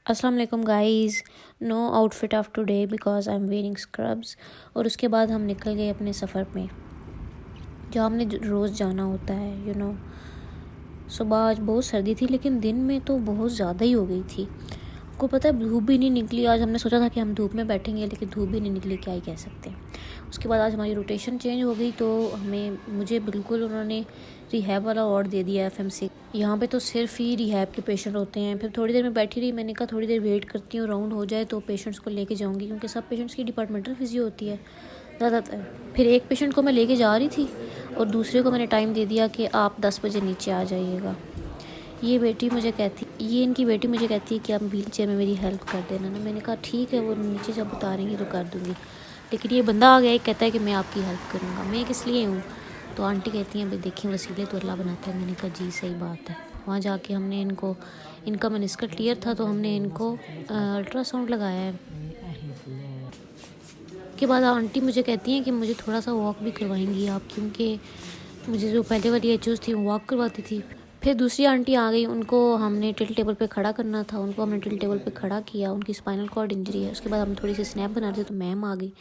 अस्सलाम वालेकुम guys. No outfit of today because I am wearing scrubs. और उसके बाद हम निकल गए अपने सफ़र में जो हमने रोज़ जाना होता है सुबह आज बहुत सर्दी थी लेकिन दिन में तो बहुत ज़्यादा ही हो गई थी। आपको पता है धूप भी नहीं निकली। आज हमने सोचा था कि हम धूप में बैठेंगे लेकिन धूप भी नहीं निकली, क्या ही कह सकते हैं। उसके बाद आज हमारी रोटेशन चेंज हो गई तो मुझे बिल्कुल उन्होंने रिहैब वाला वार्ड दे दिया FMC। यहाँ पे तो सिर्फ ही रिहैब के पेशेंट होते हैं। फिर थोड़ी देर में बैठी रही, मैंने कहा थोड़ी देर वेट करती हूँ, राउंड हो जाए तो पेशेंट्स को लेके जाऊँगी क्योंकि सब पेशेंट्स की डिपार्टमेंटल फिजियो होती है ज़्यादातर। फिर एक पेशेंट को मैं लेके जा रही थी और दूसरे को मैंने टाइम दे दिया कि आप 10 बजे नीचे आ जाइएगा। ये इनकी बेटी मुझे कहती है कि आप व्हील चेयर में मेरी हेल्प कर देना ना। मैंने कहा ठीक है, वो नीचे जब उतारेंगी तो कर दूँगी। लेकिन ये बंदा आ गया, एक कहता है कि मैं आपकी हेल्प करूँगा। मैं किस लिए हूँ? तो आंटी कहती हैं भाई देखिए वसीले तो अल्लाह बनाता है। मैंने कहा जी सही बात है। वहाँ जाके हमने इनका मेनिस्कस क्लियर था तो हमने इनको अल्ट्रासाउंड लगाया है। के बाद आंटी मुझे कहती हैं कि मुझे थोड़ा सा वॉक भी करवाएंगी आप, क्योंकि मुझे जो पहले वाली एचओज थी वो वॉक करवाती थी। फिर दूसरी आंटी आ गई, उनको हमने टिल टेबल पे खड़ा करना था। उनको हमने टिल टेबल पे खड़ा किया, उनकी स्पाइनल कॉर्ड इंजरी है। उसके बाद हम थोड़ी सी स्नैप बना रहे थे तो मैम आ गई।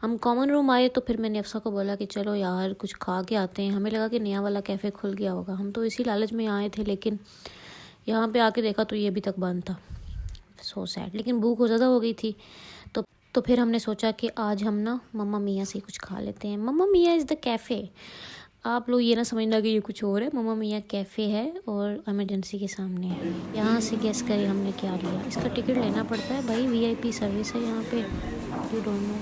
हम कॉमन रूम आए तो फिर मैंने अफसा को बोला कि चलो यार कुछ खा के आते हैं। हमें लगा कि नया वाला कैफ़े खुल गया होगा, हम तो इसी लालच में आए थे, लेकिन यहाँ पे आके देखा तो ये अभी तक बंद था। So sad. लेकिन भूख बहुत ज़्यादा हो गई थी तो फिर हमने सोचा कि आज हम ना मम्मा मियाँ से कुछ खा लेते हैं। मम्मा मियाँ इज़ द कैफ़े। आप लोग ये ना समझना कि ये कुछ और है। मम्मा मियाँ कैफ़े है और इमरजेंसी के सामने है। यहाँ से गेस करें हमने क्या लिया। इसका टिकट लेना पड़ता है भाई, VIP सर्विस है यहाँ पे। You don't know.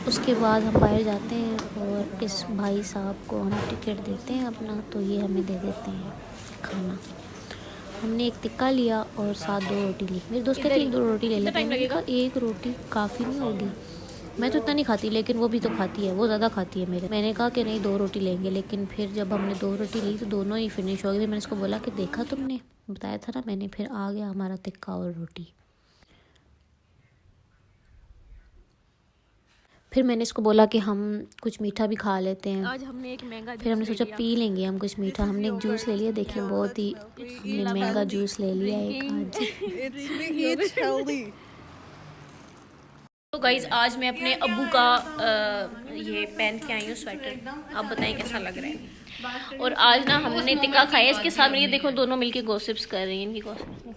उसके बाद हम बाहर जाते हैं और इस भाई साहब को हम टिकट देते हैं अपना, तो ये हमें दे देते हैं खाना। हमने एक टिक्का लिया और साथ 2 रोटी ली। मेरे दोस्त कहती 1-2 रोटी ले लेते हैं। मैंने कहा 1 रोटी काफ़ी नहीं होगी। मैं तो इतना नहीं खाती लेकिन वो भी तो खाती है, वो ज़्यादा खाती है मेरे। मैंने कहा कि नहीं 2 रोटी लेंगे, लेकिन फिर जब हमने 2 रोटी ली तो दोनों ही फिनिश हो गई। फिर मैंने इसको बोला कि देखा तुमने, बताया था ना मैंने। फिर आ गया हमारा टिक्का और रोटी। फिर मैंने इसको बोला कि हम कुछ मीठा भी खा लेते हैं। आज हमने एक महंगा फिर हमने सोचा पी लेंगे हम कुछ मीठा। हमने एक जूस ले लिया। देखिए बहुत ही हमने महंगा जूस ले लिया एक आज। तो गाइज आज मैं अपने अब्बू का ये पहन के आई हूँ स्वेटर। आप बताएं कैसा लग रहा है। और आज ना हमने टिक्का खाया इसके साथ। ये देखो दोनों मिलके गॉसिप्स कर रही हैं। इनकी गॉसिप्स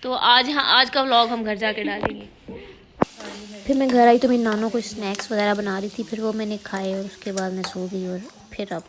तो आज का व्लॉग हम घर जाके डालेंगे। फिर मैं घर आई तो मेरी नानों को स्नैक्स वगैरह बना रही थी, फिर वो मैंने खाए और उसके बाद मैं सो गई। और फिर अब